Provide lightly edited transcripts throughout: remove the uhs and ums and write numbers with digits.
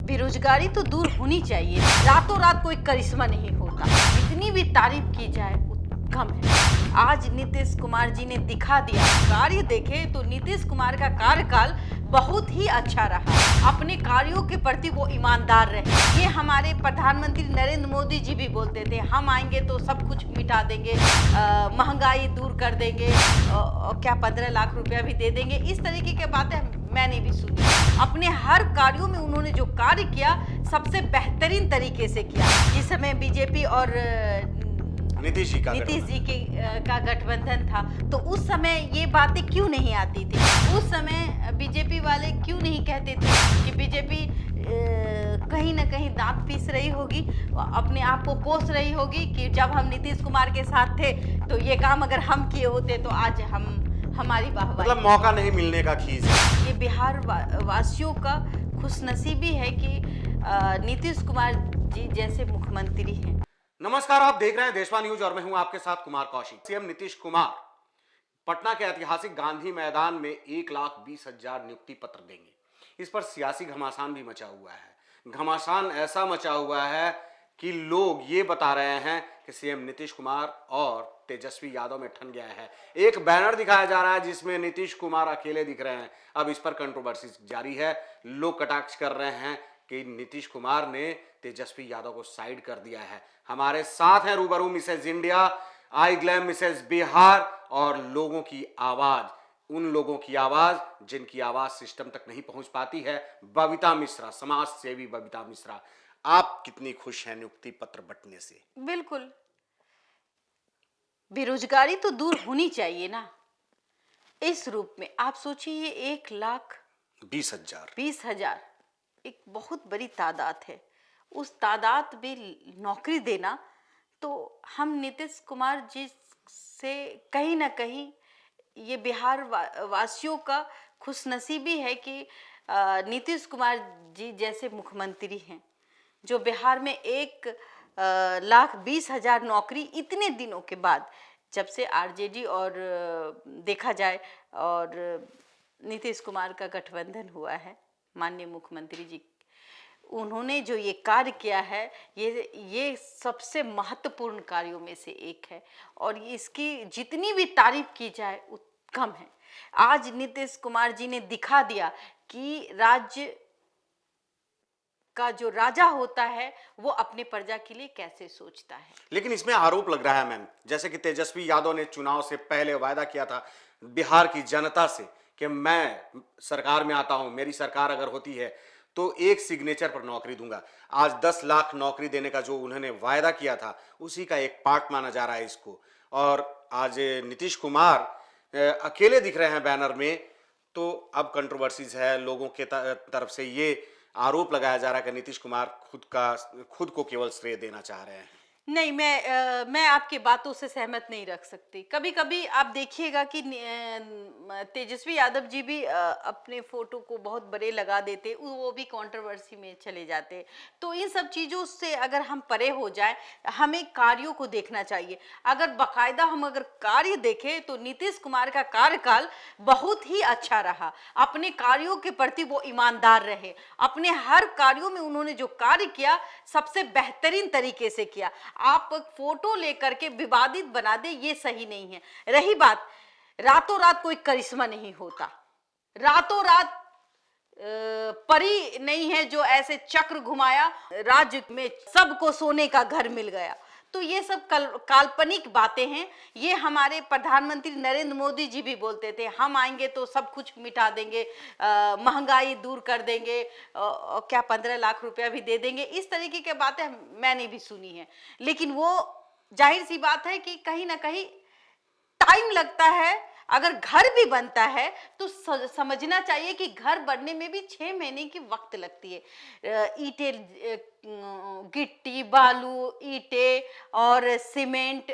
बेरोजगारी तो दूर होनी चाहिए। रातों रात कोई करिश्मा नहीं होता, जितनी भी तारीफ की जाए कम है। आज नीतीश कुमार जी ने दिखा दिया। कार्य देखे तो नीतीश कुमार का कार्यकाल बहुत ही अच्छा रहा। अपने कार्यों के प्रति वो ईमानदार रहे। ये हमारे प्रधानमंत्री नरेंद्र मोदी जी भी बोलते थे, हम आएंगे तो सब कुछ मिटा देंगे, महंगाई दूर कर देंगे, क्या 15 लाख रुपया भी दे देंगे। इस तरीके की बातें मैंने भी सुनी। अपने हर कार्यों में उन्होंने जो कार्य किया सबसे बेहतरीन तरीके से किया। जिस समय बीजेपी और नीतीश जी का गठबंधन था, तो उस समय ये बातें क्यों नहीं आती थी? उस समय बीजेपी वाले क्यों नहीं कहते थे कि बीजेपी कहीं ना कहीं दांत पीस रही होगी, अपने आप को कोस रही होगी कि जब हम नीतीश कुमार के साथ थे तो ये काम अगर हम किए होते तो आज हमारी वाहवाही। मतलब मौका नहीं मिलने का खींच है। ये बिहार वासियों का खुशनसीबी है कि नीतीश कुमार जी जैसे मुख्यमंत्री हैं। नमस्कार, आप देख रहे हैं देशवा न्यूज और मैं हूं आपके साथ कुमार कौशिक। सीएम नीतीश कुमार पटना के ऐतिहासिक गांधी मैदान में 1,20,000 नियुक्ति पत्र देंगे। इस पर सियासी घमासान भी मचा हुआ है। घमासान ऐसा मचा हुआ है कि लोग ये बता रहे हैं कि सीएम नीतीश कुमार और तेजस्वी यादव में ठन गया है। एक बैनर दिखाया जा रहा है जिसमें नीतीश कुमार अकेले दिख रहे हैं। अब इस पर कंट्रोवर्सी जारी है। लोग कटाक्ष कर रहे हैं कि नीतीश कुमार ने तेजस्वी यादव को साइड कर दिया है। हमारे साथ हैं रूबरू मिसेज इंडिया, आई ग्लैम मिसेज बिहार और लोगों की आवाज, उन लोगों की आवाज जिनकी आवाज सिस्टम तक नहीं पहुंच पाती है, बबीता मिश्रा, समाज सेवी बबीता मिश्रा। आप कितनी खुश हैं नियुक्ति पत्र बंटने से? बिल्कुल, बेरोजगारी तो दूर होनी चाहिए ना। इस रूप में आप सोचिए 1,20,000 एक बहुत बड़ी तादाद है। उस तादाद में नौकरी देना, तो हम नीतीश कुमार जी से कहीं ना कहीं ये बिहार वासियों का खुशनसीबी है कि नीतीश कुमार जी जैसे मुख्यमंत्री हैं, जो बिहार में 1,20,000 नौकरी इतने दिनों के बाद, जब से आरजेडी और देखा जाए और नीतीश कुमार का गठबंधन हुआ है, माननीय मुख्यमंत्री जी उन्होंने जो ये कार्य किया है, ये सबसे महत्वपूर्ण कार्यों में से एक है और इसकी जितनी भी तारीफ की जाए कम है। आज नीतीश कुमार जी ने दिखा दिया कि राज्य का जो राजा होता है वो अपने प्रजा के लिए कैसे सोचता है। लेकिन इसमें आरोप लग रहा है मैम, जैसे कि तेजस्वी यादव ने चुनाव से पहले वायदा किया था बिहार की जनता से कि मैं सरकार में आता हूं, मेरी सरकार अगर होती है तो एक सिग्नेचर पर नौकरी दूंगा। आज 10 लाख नौकरी देने का जो उन्होंने वायदा किया था उसी का एक पार्ट माना जा रहा है इसको। और आज नीतीश कुमार अकेले दिख रहे हैं बैनर में, तो अब कंट्रोवर्सीज है। लोगों के तरफ से ये आरोप लगाया जा रहा है कि नीतीश कुमार खुद को केवल श्रेय देना चाह रहे हैं। नहीं, मैं आपकी बातों से सहमत नहीं रख सकती। कभी कभी आप देखिएगा कि तेजस्वी यादव जी भी अपने फोटो को बहुत बड़े लगा देते, वो भी कंट्रोवर्सी में चले जाते। तो इन सब चीज़ों से अगर हम परे हो जाए, हमें कार्यों को देखना चाहिए। अगर बाकायदा हम अगर कार्य देखें तो नीतीश कुमार का कार्यकाल बहुत ही अच्छा रहा। अपने कार्यों के प्रति वो ईमानदार रहे। अपने हर कार्यों में उन्होंने जो कार्य किया सबसे बेहतरीन तरीके से किया। आप फोटो लेकर के विवादित बना दे, ये सही नहीं है। रही बात, रातों रात कोई करिश्मा नहीं होता। रातों रात परी नहीं है जो ऐसे चक्र घुमाया, राज्य में सबको सोने का घर मिल गया। तो ये सब काल्पनिक बातें हैं। ये हमारे प्रधानमंत्री नरेंद्र मोदी जी भी बोलते थे, हम आएंगे तो सब कुछ मिटा देंगे, महंगाई दूर कर देंगे, क्या 15 लाख रुपया भी दे देंगे। इस तरीके की बातें मैंने भी सुनी है। लेकिन वो जाहिर सी बात है कि कहीं ना कहीं टाइम लगता है। अगर घर भी बनता है तो समझना चाहिए कि घर बनने में भी 6 महीने की वक्त लगती है। ईंटें, गिट्टी, बालू, ईंटें और सीमेंट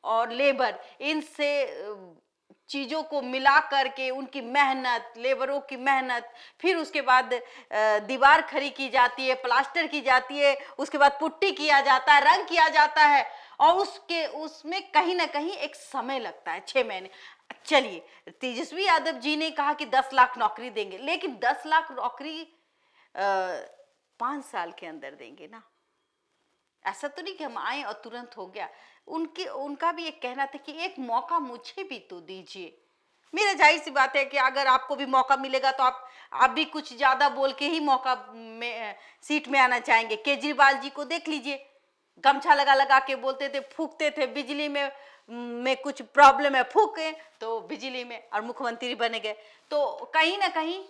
और लेबर, इनसे चीज़ों को मिला करके उनकी मेहनत, लेबरों की मेहनत, फिर उसके बाद दीवार खड़ी की जाती है, प्लास्टर की जाती है, उसके बाद पुट्टी किया जाता है, रंग किया जाता है और उसमें कहीं ना कहीं एक समय लगता है 6 महीने। चलिए, तेजस्वी यादव जी ने कहा कि 10 लाख नौकरी देंगे, लेकिन 10 लाख नौकरी 5 साल के अंदर देंगे ना। ऐसा तो नहीं कि हम आए और तुरंत हो गया। उनका भी एक कहना था कि एक मौका मुझे भी तो दीजिए। मेरा जाहिर सी बात है कि अगर आपको भी मौका मिलेगा तो आप भी कुछ ज्यादा बोल के ही मौका में सीट में आना चाहेंगे। केजरीवाल जी को देख लीजिए, गमछा लगा लगा के बोलते थे, फूकते थे, बिजली में कुछ प्रॉब्लम है, फूके तो बिजली में, और मुख्यमंत्री बने गए। तो कहीं ना कहीं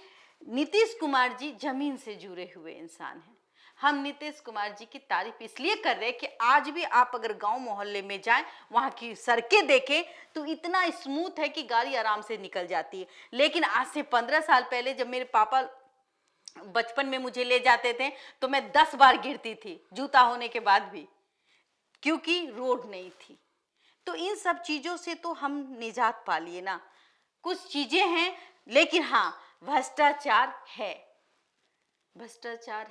नीतीश कुमार जी जमीन से जुड़े हुए इंसान हैं। हम नीतीश कुमार जी की तारीफ इसलिए कर रहे हैं कि आज भी आप अगर गांव मोहल्ले में जाएं, वहां की सड़कें देखें तो इतना स्मूथ है कि गाड़ी आराम से निकल जाती है। लेकिन आज से 15 साल पहले जब मेरे पापा बचपन में मुझे ले जाते थे तो मैं 10 बार गिरती थी, जूता होने के बाद भी, क्योंकि रोड नहीं थी। तो इन सब चीजों से तो हम निजात पा लिए ना। कुछ चीजें हैं, लेकिन हाँ, भ्रष्टाचार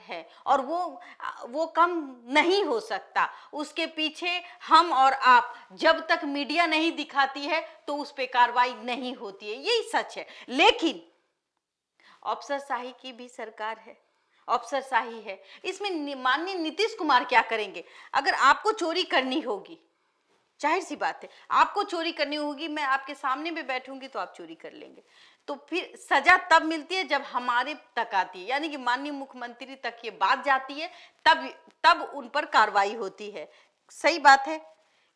है और वो कम नहीं हो सकता। उसके पीछे हम और आप, जब तक मीडिया नहीं दिखाती है तो उस पे कार्रवाई नहीं होती है, यही सच है। लेकिन अफसरशाही की भी सरकार है, अफसरशाही है। इसमें माननीय नीतीश कुमार क्या करेंगे? अगर आपको चोरी करनी होगी, जाहिर सी बात है आपको चोरी करनी होगी, मैं आपके सामने भी बैठूंगी तो आप चोरी कर लेंगे। तो फिर सजा तब मिलती है जब हमारे तक आती है, यानी कि माननीय मुख्यमंत्री तक ये बात जाती है, तब उन पर कार्रवाई होती है। सही बात है।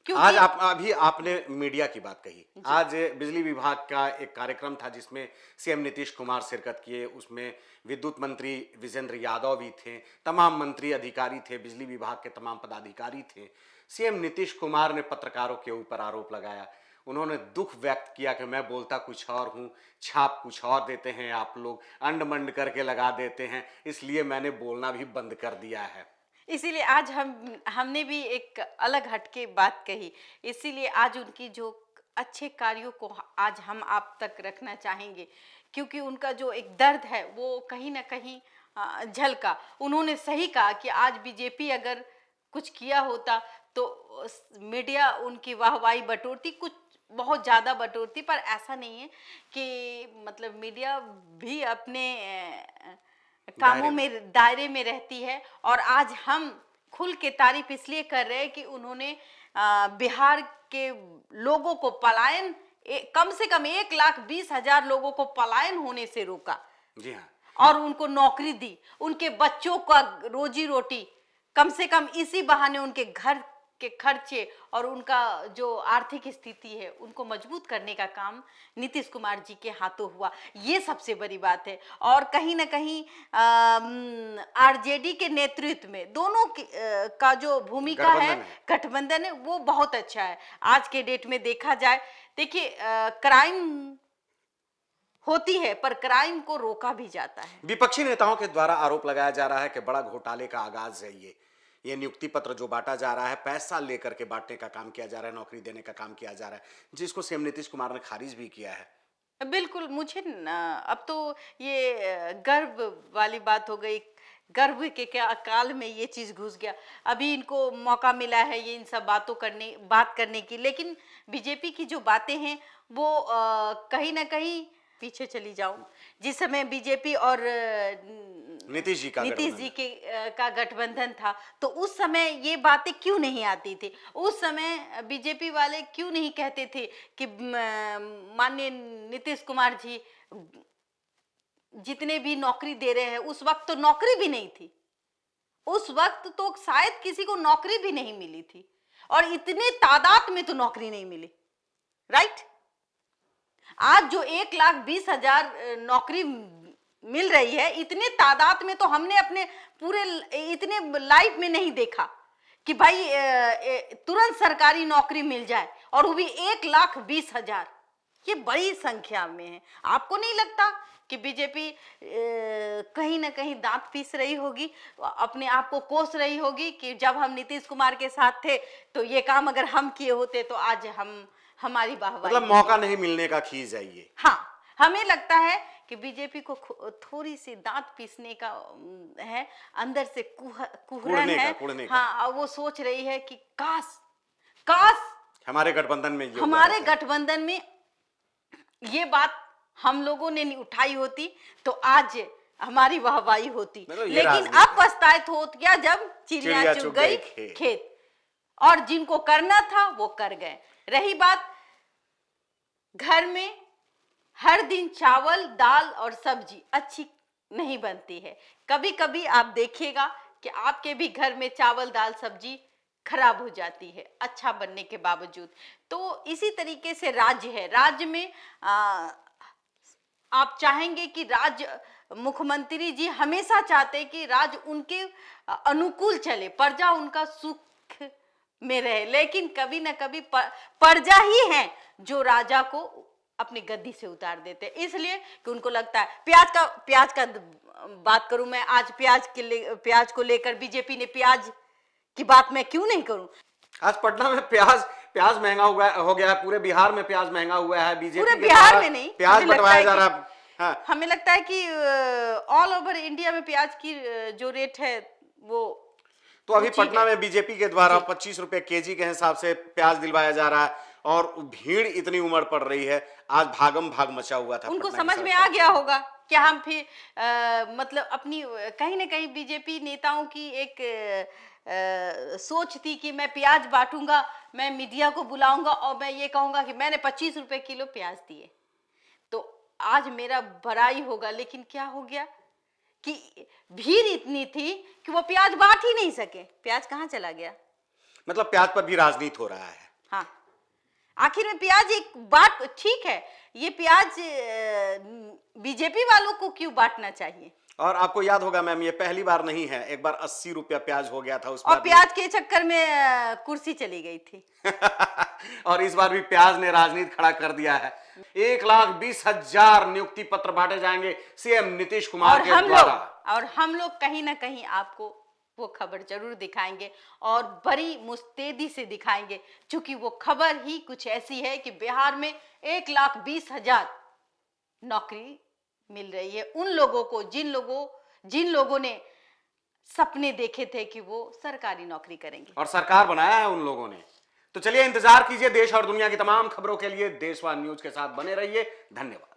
आज अभी आपने मीडिया की बात कही। आज बिजली विभाग का एक कार्यक्रम था जिसमें सीएम नीतीश कुमार शिरकत किए। उसमें विद्युत मंत्री विजेंद्र यादव भी थे, तमाम मंत्री अधिकारी थे, बिजली विभाग के तमाम पदाधिकारी थे। सीएम नीतीश कुमार ने पत्रकारों के ऊपर आरोप लगाया। उन्होंने दुख व्यक्त किया कि मैं बोलता कुछ और हूं, छाप कुछ और देते हैं, आप लोग अंड मंड करके लगा देते हैं, इसलिए मैंने बोलना भी बंद कर दिया है। इसीलिए आज हमने भी एक अलग हटके बात कही। इसीलिए आज उनकी जो अच्छे कार्यों को आज हम आप तक रखना चाहेंगे, क्योंकि उनका जो एक दर्द है वो कहीं ना कहीं झलका। उन्होंने सही कहा कि आज बीजेपी अगर कुछ किया होता तो मीडिया उनकी वाहवाही बटोरती, कुछ बहुत ज़्यादा बटोरती, पर ऐसा नहीं है कि मतलब मीडिया भी अपने कामों में, दायरे में रहती है। और आज हम खुल के तारीफ इसलिए कर रहे हैं कि उन्होंने बिहार के लोगों को पलायन, कम से कम 1,20,000 लोगों को पलायन होने से रोका। जी हाँ। और उनको नौकरी दी, उनके बच्चों का रोजी रोटी, कम से कम इसी बहाने उनके घर के खर्चे और उनका जो आर्थिक स्थिति है उनको मजबूत करने का काम नीतीश कुमार जी के हाथों हुआ। ये सबसे बड़ी बात है। और कहीं ना कहीं आरजेडी के नेतृत्व में दोनों का जो भूमिका है, गठबंधन है, वो बहुत अच्छा है। आज के डेट में देखा जाए, देखिए क्राइम होती है पर क्राइम को रोका भी जाता है। विपक्षी नेताओं के द्वारा आरोप लगाया जा रहा है कि बड़ा घोटाले का आगाज है ये नियुक्ति पत्र जो बांटा जा रहा है, पैसा लेकर के बांटने का काम किया जा रहा है, नौकरी देने का काम किया जा रहा है, जिसको सीएम नीतीश कुमार ने खारिज भी किया है। बिल्कुल, मुझे अब तो ये गर्व वाली बात हो गई, गर्व के क्या काल में ये चीज घुस गया। अभी इनको मौका मिला है ये इन सब बात करने की, लेकिन बीजेपी की जो बातें हैं वो कहीं ना कहीं पीछे चली जाऊं। जिस समय बीजेपी और नीतीश जी का गठबंधन था तो उस समय ये बातें क्यों नहीं आती थी? उस समय बीजेपी वाले क्यों नहीं कहते थे कि माननीय नीतीश कुमार जी जितने भी नौकरी दे रहे हैं, उस वक्त तो नौकरी भी नहीं थी, उस वक्त तो शायद किसी को नौकरी भी नहीं मिली थी, और इतने तादाद में तो नौकरी नहीं मिली, राइट? आज जो 1,20,000 नौकरी मिल रही है, इतने तादाद में तो हमने अपने पूरे इतने लाइफ में नहीं देखा कि भाई तुरंत सरकारी नौकरी मिल जाए, और वो भी 1,20,000। ये बड़ी संख्या में है। आपको नहीं लगता कि बीजेपी कहीं ना कहीं दांत पीस रही होगी, अपने आप को कोस रही होगी कि जब हम नीतीश कुमार के साथ थे तो ये काम अगर हम किए होते तो आज हमारी वाहवाही, मतलब मौका नहीं मिलने का खींच है ये। हाँ, हमें लगता है कि बीजेपी को थोड़ी सी दांत पीसने का है, अंदर से कुहरन है। हाँ, और वो सोच रही है कि काश हमारे गठबंधन में ये बात हम लोगों ने नहीं उठाई होती तो आज हमारी वाहवाही होती, मतलब ये लेकिन राजनीति अब है। पछताए हो गया जब चिड़िया चिड़िया चुग चुग गई गई खेत। और जिनको करना था वो कर गए। रही बात घर में हर दिन चावल दाल और सब्जी अच्छी नहीं बनती है, कभी कभी आप देखिएगा कि आपके भी घर में चावल दाल सब्जी खराब हो जाती है अच्छा बनने के बावजूद। तो इसी तरीके से राज्य है, राज्य में आप चाहेंगे कि राज्य मुख्यमंत्री जी हमेशा चाहते हैं कि राज्य उनके अनुकूल चले, प्रजा उनका सुख में रहे, लेकिन कभी ना कभी प्रजा ही है जो राजा को अपनी गद्दी से उतार देते हैं। इसलिए कि उनको लगता है प्याज का बात करूं मैं आज, प्याज को लेकर बीजेपी ने प्याज की बात मैं क्यों नहीं करूं। आज पटना में प्याज महंगा हो गया है, पूरे बिहार में प्याज महंगा हुआ है। बीजेपी पूरे के बिहार द्वारा में नहीं, प्याज बंटवाया जा रहा है। हाँ। हमें लगता है कि ऑल ओवर इंडिया में प्याज की जो रेट है वो तो अभी ऊंची पटना है। में बीजेपी के द्वारा 25 रुपए केजी के हिसाब से प्याज दिलवाया जा रहा है और भीड़ इतनी उमड़ पड़ रही है। आज भागम भाग मचा हुआ था। उनको पटना की समझ सड़क में पर। आ गया होगा कि हम फिर मतलब अपनी कहीं ना कहीं बीजेपी नेताओं की एक सोच थी कि मैं प्याज बांटूंगा, मैं मीडिया को बुलाऊंगा और मैं ये कहूंगा कि मैंने 25 रुपए किलो प्याज दिए तो आज मेरा बड़ाई होगा। लेकिन क्या हो गया कि भीड़ इतनी थी कि वो प्याज बांट ही नहीं सके। प्याज कहाँ चला गया? मतलब प्याज पर भी राजनीति हो रहा है। हाँ, आखिर में प्याज एक बात ठीक है, ये प्याज बीजेपी वालों को क्यों बांटना चाहिए? और आपको याद होगा मैम, ये पहली बार नहीं है, एक बार 80 रुपया प्याज हो गया था उस और पर प्याज के चक्कर में कुर्सी चली गई थी। और इस बार भी प्याज ने राजनीति खड़ा कर दिया है। 1,20,000 नियुक्ति पत्र बांटे जाएंगे सीएम नीतीश कुमार के द्वारा। और हम लोग कहीं ना कहीं आपको वो खबर जरूर दिखाएंगे और बड़ी मुस्तैदी से दिखाएंगे, क्योंकि वो खबर ही कुछ ऐसी है कि बिहार में 1,20,000 नौकरी मिल रही है उन लोगों को जिन लोगों ने सपने देखे थे कि वो सरकारी नौकरी करेंगे और सरकार बनाया है उन लोगों ने। तो चलिए इंतजार कीजिए देश और दुनिया की तमाम खबरों के लिए। देशवान न्यूज के साथ बने रहिए। धन्यवाद।